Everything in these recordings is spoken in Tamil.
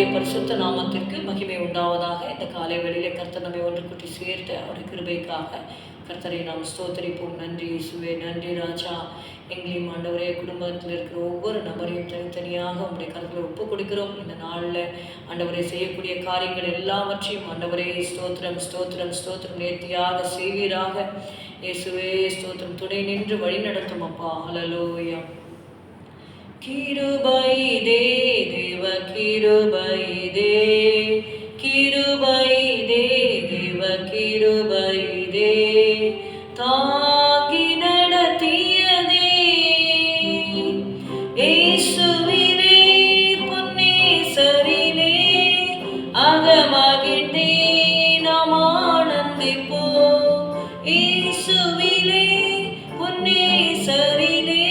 அவருடைய பரிசுத்த நாமத்திற்கு மகிமை உண்டாவதாக. இந்த காலை வேளையிலே கர்த்தர் நம்மை ஒன்று கூட்டி சேர்த்து அவருடைய கிருபைக்காக கர்த்தரை நாம் ஸ்தோத்தரிப்போம். நன்றி இயேசுவே, நன்றி ராஜா. எங்களையும் ஆண்டவரே, குடும்பத்தில் இருக்கிற ஒவ்வொரு நபரையும் தனித்தனியாக உங்களுடைய கருத்தில் ஒப்பு கொடுக்கிறோம். இந்த நாளில் ஆண்டவரை செய்யக்கூடிய காரியங்கள் எல்லாவற்றையும் ஆண்டவரே ஸ்தோத்திரம் ஸ்தோத்திரம் ஸ்தோத்திரம் நேர்த்தியாக செய்வீராக. இயேசுவே ஸ்தோத்திரம், துணை நின்று வழி நடத்தும் அப்பா. ஹல்லேலூயா. கிருபை தே தேவ கிருபை தே, கிருபை தே தேவ கிருபை தே, தாங்கி நடத்தியதே இயேசுவிலே பொன்னேசரிலே அகமகிழ்ந்தே நாம் ஆனந்திப்போம். இயேசுவிலே பொன்னேசரிலே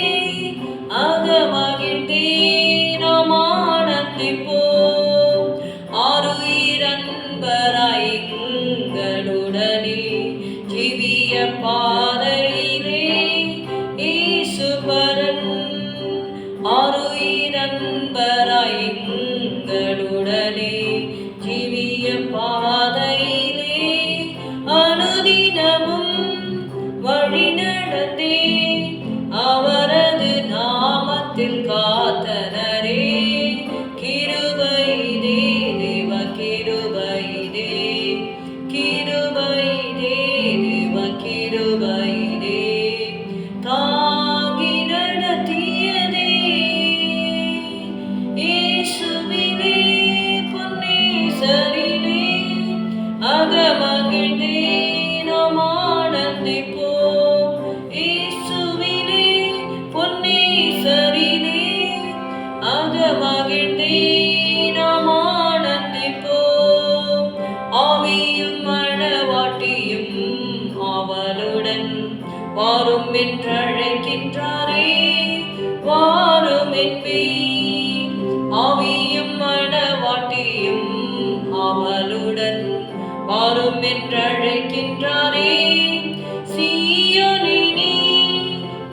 அகமகிழ்ந்தே நாம் ஆனந்திப்போம். ஆருயிரன்பராய் எங்களுடனே ஜீவிய பாதையிலே ஈசுபரன், ஆருயிரன்பராய் எங்களுடனே ஜீவிய பாதையிலே அனுதினமும் வழி நடந்தே அவரது நாமத்தில் காத்தனரே. கிருபை தே தேவ கிருபை தே, கிருபை தே தேவ கிருபை தே, தாங்கி நடத்தியதே இயேசுவிலே பொன்னேசரிலே அகமகிழ்ந்தே நாம் ஆனந்திப்போம். இயேசுவிலே பொன்னேசரிலே அகமகிழ்ந்தே நாம் ஆனந்திப்போம். ஆவியும் மணவாட்டியும் அவளுடன் வாரும் என்றழைக்கின்றாரே, வாரும் என்பேன். ஆவியும் மணவாட்டியும் அவளுடன் வாரும் என்றழைக்கின்றாரே, சீயோனை நீ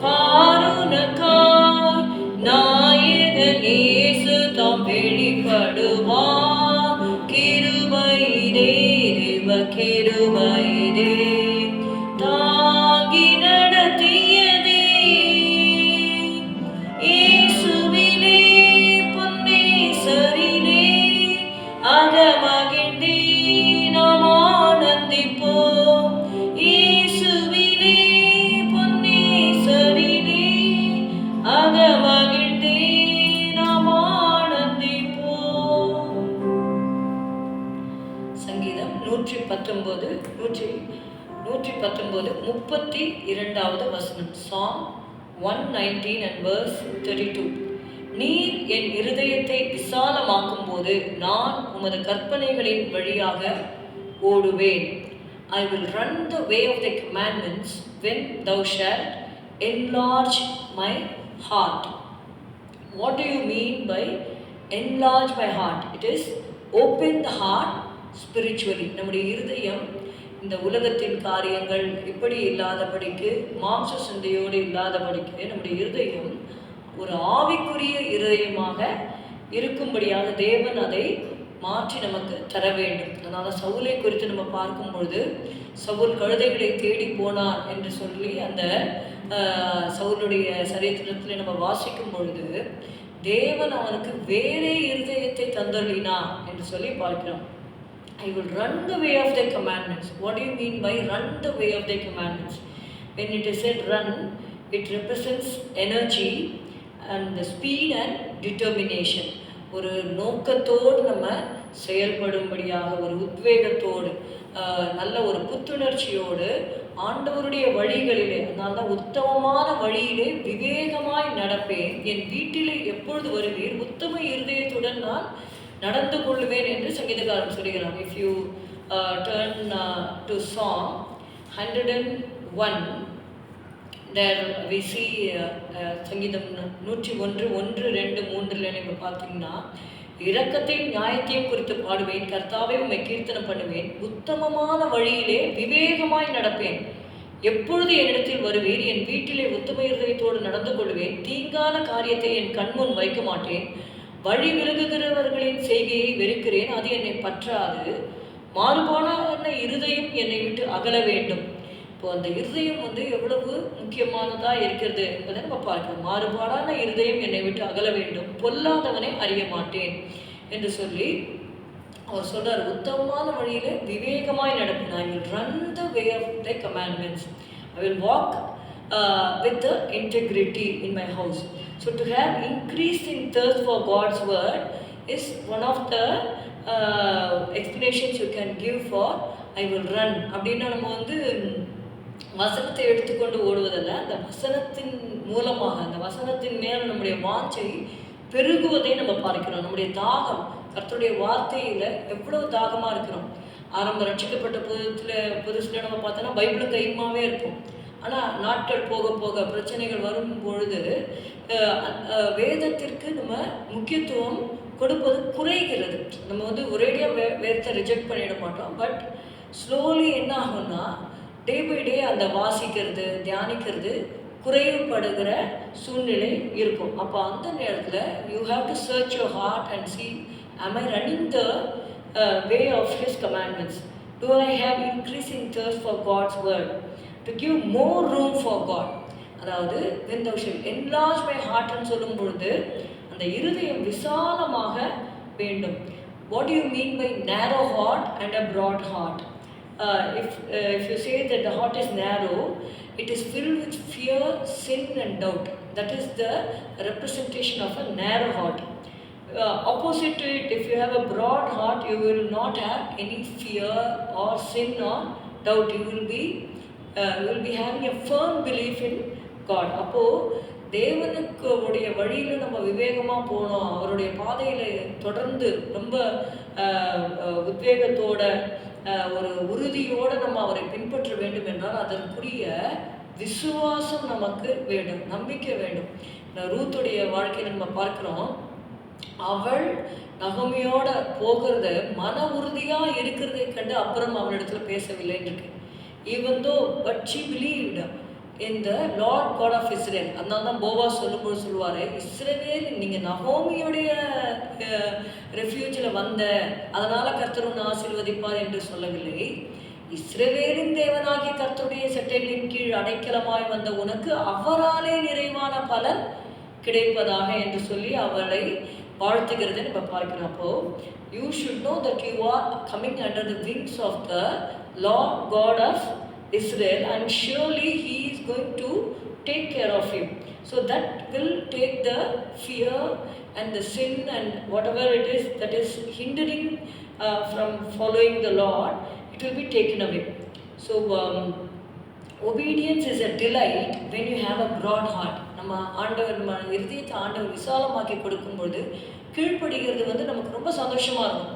பாருனக்காய் நாயகன் இயேசு தாம் வெளிப்படுவார். கிருபை தே தேவ கிருபை தே, தாங்கி நடத்தியதே இயேசுவிலே பொன்னேசரிலே அகமகிழ்ந்தே நாம் ஆனந்திப்போம். இயேசுவிலே பொன்னேசரிலே அகமகிழ்ந்தே நாம் ஆனந்திப்போம். சங்கீதம் 119 32வது வசனம். Psalm 119 and verse 32. நீர் என் இருதயத்தை விசாலமாக்கும் போது நான் உமது கற்பனைகளின் வழியாக ஓடுவேன். I will run the way of thy commandments when thou shalt enlarge my heart. What do you mean by enlarge my heart? It is open the heart spiritually. நம்முடைய இருதயம் இந்த உலகத்தின் காரியங்கள் இப்படி இல்லாதபடிக்கு, மாம்ச சிந்தையோடு இல்லாதபடிக்கு நம்முடைய இருதயம் ஒரு ஆவிக்குரிய இருதயமாக இருக்கும்படியாக தேவன் அதை மாற்றி நமக்கு தர வேண்டும். அதனால் சவுலை குறித்து நம்ம பார்க்கும் பொழுது, சவுல் கழுதைகளை தேடி போனார் என்று சொல்லி அந்த சவுலுடைய சரித்திரத்தில் நம்ம வாசிக்கும் பொழுது தேவன் அவனுக்கு வேறே இருதயத்தை தந்தளினார் என்று சொல்லி பார்க்கிறோம். I will run the way of thy commandments. What do you mean by run the way of thy commandments? When it is said run, it represents energy and the speed and determination. ஒரு நோக்கத்தோடு நம்ம செயல்படும்படியாக, ஒரு உத்வேகத்தோடு, நல்ல ஒரு புத்துணர்ச்சியோடு ஆண்டவருடைய வழிகளிலே, அதனால உத்தமமான வழியிலே விவேகமாய் நடப்பேன். என் வீட்டிலே எப்பொழுது வருவீர்? உத்தம இருதயத்துடன் நான் நடந்து கொள்வேன் என்று சங்கீதக்காரன் சொல்கிறார். If you turn to Psalm 101, there we see சங்கீதம் 101 1 2 3 நம்ம பார்த்தீங்கன்னா, இரக்கத்தையும் நியாயத்தையும் குறித்து பாடுவேன், கர்த்தாவே உம்மை கீர்த்தனம் பண்ணுவேன், உத்தமமான வழியிலே விவேகமாய் நடப்பேன். எப்பொழுது என்னிடத்தில் வருவீர்? என் வீட்டிலே உத்தம இருதயத்தோடு நடந்து கொள்வேன். தீங்கான காரியத்தை என் கண்முன் வைக்க மாட்டேன். வழி விலகுகிறவர்களின் செய்கையை வெறுக்கிறேன், அது என்னை பற்றாது. மாறுபாடான இருதயம் என்னை விட்டு அகல வேண்டும். இப்போ அந்த இருதயம் எவ்வளவு முக்கியமானதாக இருக்கிறது என்பதை நம்ம பார்க்கிறோம். மாறுபாடான இருதயம் என்னை விட்டு அகல வேண்டும், பொல்லாதவனை அறிய மாட்டேன் என்று சொல்லி அவர் சொல்றார். உத்தமமான வழியில விவேகமாய் நடப்பேன். I will run the way of thy commandments. I will walk with the integrity in my house. So to have increasing thirst for God's word is one of the explanations you can give for I will run. அப்படின்னா நம்ம வசனத்தை எடுத்துக்கொண்டு ஓடுவதல்ல, அந்த வசனத்தின் மூலமாக அந்த வசனத்தின் மேல் நம்முடைய வாஞ்சை பெருகுவதை நம்ம பார்க்கிறோம். நம்முடைய தாகம் கர்த்தருடைய வார்த்தையில் எவ்வளோ தாகமாக இருக்கிறோம். ஆரம்ப ரட்சிக்கப்பட்ட புதுசில் நம்ம பார்த்தோன்னா பைபிள் கைமாவே இருப்போம். ஆனால் நாட்கள் போக போக பிரச்சனைகள் வரும் பொழுது வேதத்திற்கு நம்ம முக்கியத்துவம் கொடுப்பது குறைகிறது. நம்ம ஒரேடியாக வேதத்தை ரிஜெக்ட் பண்ணிட மாட்டோம். பட் ஸ்லோலி என்ன ஆகும்னா டே பை டே அந்த வாசிக்கிறது தியானிக்கிறது குறைவுபடுகிற சூழ்நிலை இருக்கும். அப்போ அந்த நேரத்தில் you have to search your heart and see, am I running the way of his commandments? Do I have increasing thirst for God's word? To give more room for God. அதாவது when thou shalt enlarge my heart ன்னு சொல்லும் பொழுது அந்த இருதயம் விசாலமாக வேண்டும். What do you mean by narrow heart and a broad heart? If you say that the heart is narrow, it is filled with fear, sin and doubt. That is the representation of a narrow heart. Opposite to it, if you have a broad heart, you will not have any fear or sin or doubt. You will be having a firm belief in God. அப்போ தேவனுக்கு உடைய வழியில் நம்ம விவேகமாக போனோம், அவருடைய பாதையில் தொடர்ந்து ரொம்ப உத்வேகத்தோட ஒரு உறுதியோடு நம்ம அவரை பின்பற்ற வேண்டும் என்றால் அதற்குரிய விசுவாசம் நமக்கு வேண்டும், நம்பிக்கை வேண்டும். ரூத்துடைய வாழ்க்கையில் நம்ம பார்க்கிறோம், அவள் நகோமியோட போகிறத மன உறுதியாக இருக்கிறதை கண்டு அப்புறம் அவளிடத்துல பேசவில்லைன்னு இருக்கு. Even though but she believed in the Lord God of Israel. அதனால தான் போவாஸ் சொல்லும்போது சொல்லுவார், இஸ்ரவேல் நீங்கள் நகோமியுடைய ரெஃப்யூஜில் வந்த அதனால் கர்த்தர் உன்னை ஆசீர்வதிப்பார் என்று சொல்லவில்லை. இஸ்ரவேலின் தேவனாகிய கர்த்தருடைய சட்டைகளின் கீழ் அடைக்கலமாய் வந்த உனக்கு அவராலே நிறைவான பலன் கிடைப்பதாக என்று சொல்லி அவளை வாழ்த்துகிறதை நம்ம பார்க்கிறோம். அப்போ you should know that you are coming under the wings of the Lord God of Israel, and surely he is going to take care of him. So that will take the fear and the sin and whatever it is that is hindering from following the Lord, it will be taken away. So obedience is a delight when you have a broad heart. நம்ம ஆண்டவர் நம்ம இருதயத்தை ஆண்டவர் விசாலமாக்கி கொடுக்கும்பொழுது கீழ்ப்படுகிறது நமக்கு ரொம்ப சந்தோஷமாக இருக்கும்.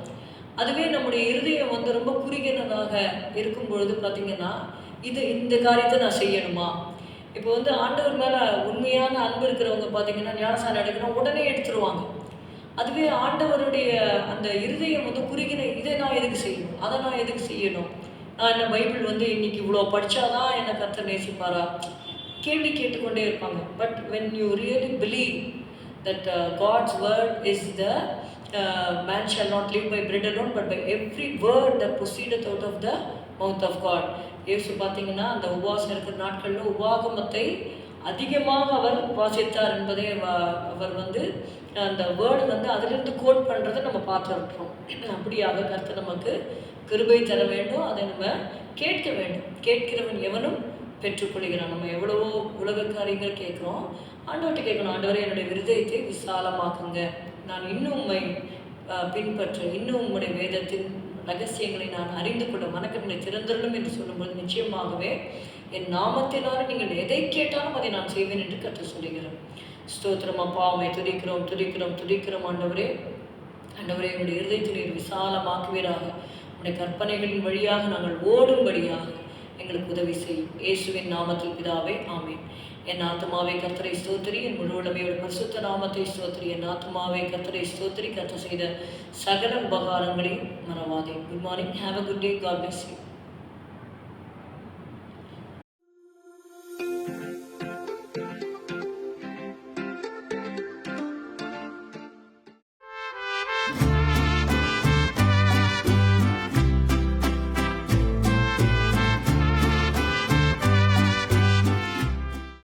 அதுவே நம்முடைய இருதயம் ரொம்ப குறுகினதாக இருக்கும் பொழுது பார்த்திங்கன்னா இந்த காரியத்தை நான் செய்யணுமா? இப்போ ஆண்டவர் மேலே உண்மையான அன்பு இருக்கிறவங்க பார்த்திங்கன்னா ஞானசானம் எடுக்கணும் உடனே எடுத்துருவாங்க. அதுவே ஆண்டவருடைய அந்த இருதயம் குறுகின, இதை நான் எதுக்கு செய்யணும், அதை நான் எதுக்கு செய்யணும், நான் என்ன பைபிள் இன்னைக்கு இவ்வளோ படித்தாதான் என்னை கர்த்தர் நேசிப்பாரா, கேள்வி கேட்டுக்கொண்டே இருப்பாங்க. But when you really believe that God's word is the man shall not live by bread alone but by every word that proceedeth out of the mouth of God. இயேசு பார்த்தீங்கன்னா அந்த உபவாசம் இருக்கிற நாட்களில் உபாகமத்தை அதிகமாக அவர் வாசித்தார் என்பதை அவர் அந்த வேர்டு அதிலிருந்து கோட் பண்ணுறதை நம்ம பார்த்துருக்கோம். அப்படியாக கர்த்தர் நமக்கு கிருபை தர வேண்டும், அதை நம்ம கேட்க வேண்டும். கேட்கிறவன் எவனும் பெற்றுக்கொள்கிறான். நம்ம எவ்வளவோ உலக காரியங்கள் கேட்குறோம், ஆண்டவர்கிட்ட கேட்கணும், ஆண்டவரே என்னுடைய விருதயத்தை விசாலமாக்குங்க, நான் இன்னும் உம்மை பின்பற்ற, இன்னும் உம்முடைய வேதத்தின் ரகசியங்களை நான் அறிந்து கொள்ள மனக்கண்ணை திறந்தரணும் என்று சொல்லும்போது நிச்சயமாகவே என் நாமத்தினால நீங்கள் எதை கேட்டாலும் அதை நான் செய்வேன் என்று கற்று சொல்லுகிறேன். ஸ்தோத்திரம் அப்பா, உம்மை துதிக்கிறோம் துதிக்கிறோம் துதிக்கிறோம். ஆண்டவரே ஆண்டவரே என்னுடைய இருதயத்தை நீர் விசாலமாக்குவீராக, உடைய கற்பனைகளின் வழியாக நாங்கள் ஓடும்படியாக எங்களுக்கு உதவி செய்யும். இயேசுவின் நாமத்தில் பிதாவே, ஆமேன். என் ஆத்மாவே கர்த்தரை ஸ்தோத்திரி, என் முழு உடமையோட பரிசுத்த நாமத்தை ஸ்தோத்திரி. என் ஆத்மாவே கர்த்தரை ஸ்தோத்திரி, கர்த்தர் செய்த சகல உபகாரங்களை மறவாதே. Good morning, have a good day, God bless you.